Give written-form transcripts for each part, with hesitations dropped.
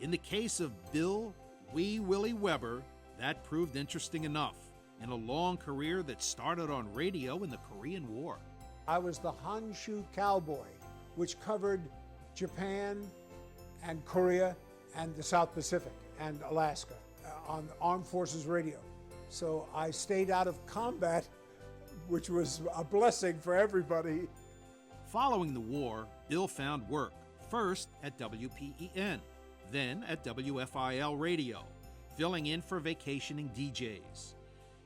In the case of Bill Wee Willie Webber, that proved interesting enough in a long career that started on radio in the Korean War. I was the Honshu Cowboy, which covered Japan and Korea and the South Pacific and Alaska on Armed Forces Radio. So I stayed out of combat, which was a blessing for everybody. Following the war, Bill found work, first at WPEN, then at WFIL Radio, filling in for vacationing DJs.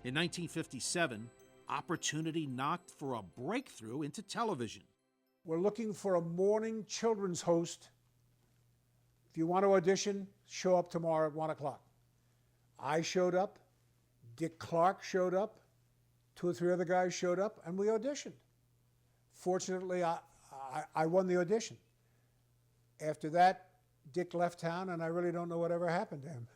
In 1957, opportunity knocked for a breakthrough into television. We're looking for a morning children's host. If you want to audition, show up tomorrow at 1 o'clock. I showed up, Dick Clark showed up, 2 or 3 other guys showed up, and we auditioned. Fortunately, I won the audition. After that, Dick left town, and I really don't know whatever happened to him.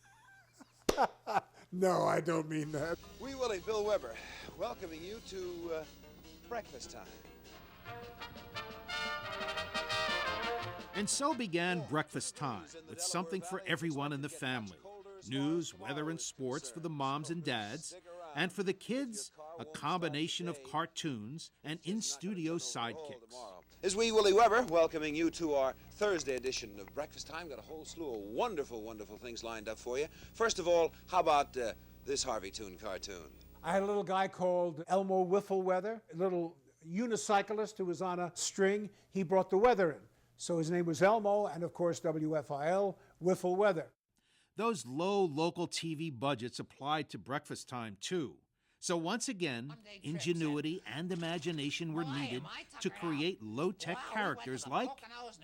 No, I don't mean that. Wee Willie, Bill Webber, welcoming you to breakfast time. And so began breakfast time, with something for everyone in the family. News, weather, and sports for the moms and dads, and for the kids, a combination of cartoons and in-studio sidekicks. This is Wee Willie Webber welcoming you to our Thursday edition of Breakfast Time. Got a whole slew of wonderful, wonderful things lined up for you. First of all, how about this Harvey Toon cartoon? I had a little guy called Elmo Whiffleweather, a little unicyclist who was on a string. He brought the weather in. So his name was Elmo, and of course WFIL, Wiffle Weather. Those low local TV budgets applied to Breakfast Time, too. So once again, ingenuity and imagination were needed to create low-tech characters like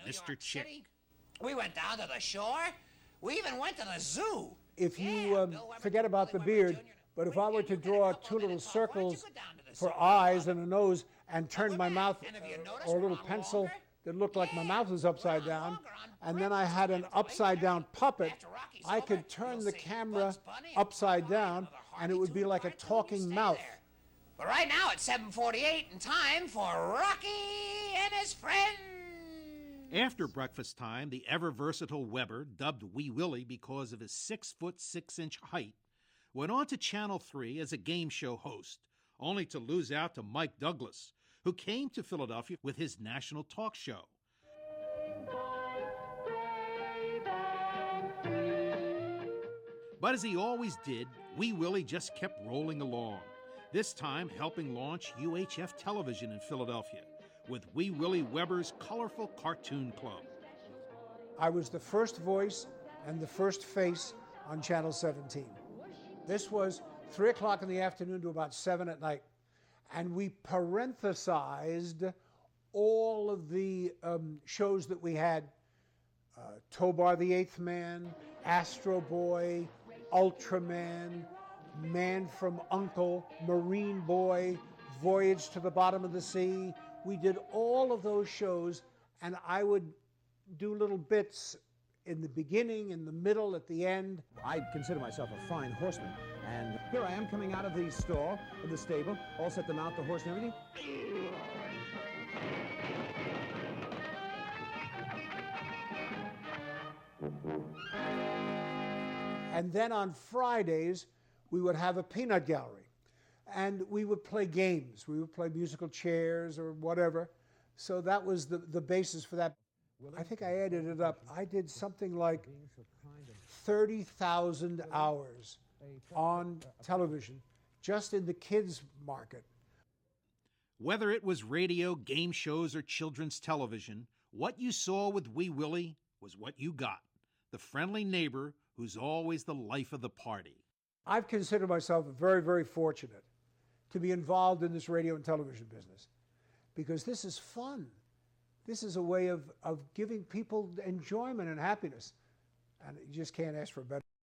Mr. Chick. We went down to the shore. We even went to the zoo. If you forget about the beard, but if I were to draw 2 little circles for eyes and a nose and turn my mouth, or a little pencil that looked like my mouth was upside down, and then I had an upside-down puppet, I could turn the camera upside down, and it would be like a talking mouth. But right now it's 7:48 and time for Rocky and his friends. After Breakfast Time, the ever-versatile Webber, dubbed Wee Willie because of his 6'6" height, went on to Channel 3 as a game show host, only to lose out to Mike Douglas, who came to Philadelphia with his national talk show. But as he always did, Wee Willie just kept rolling along, this time helping launch UHF television in Philadelphia with Wee Willie Webber's colorful cartoon club. I was the first voice and the first face on Channel 17. This was 3 o'clock in the afternoon to about 7 at night. And we parenthesized all of the shows that we had. Tobar the Eighth Man, Astro Boy, Ultraman, Man from U.N.C.L.E., Marine Boy, Voyage to the Bottom of the Sea. We did all of those shows, and I would do little bits in the beginning, in the middle, at the end. I consider myself a fine horseman, and here I am coming out of the stall, of the stable, all set to mount the horse and everything. And then on Fridays, we would have a peanut gallery, and we would play games. We would play musical chairs or whatever. So that was the basis for that. I think I added it up. I did something like 30,000 hours on television, just in the kids' market. Whether it was radio, game shows, or children's television, what you saw with Wee Willie was what you got. The friendly neighbor who's always the life of the party. I've considered myself very, very fortunate to be involved in this radio and television business, because this is fun. This is a way of giving people enjoyment and happiness, and you just can't ask for better.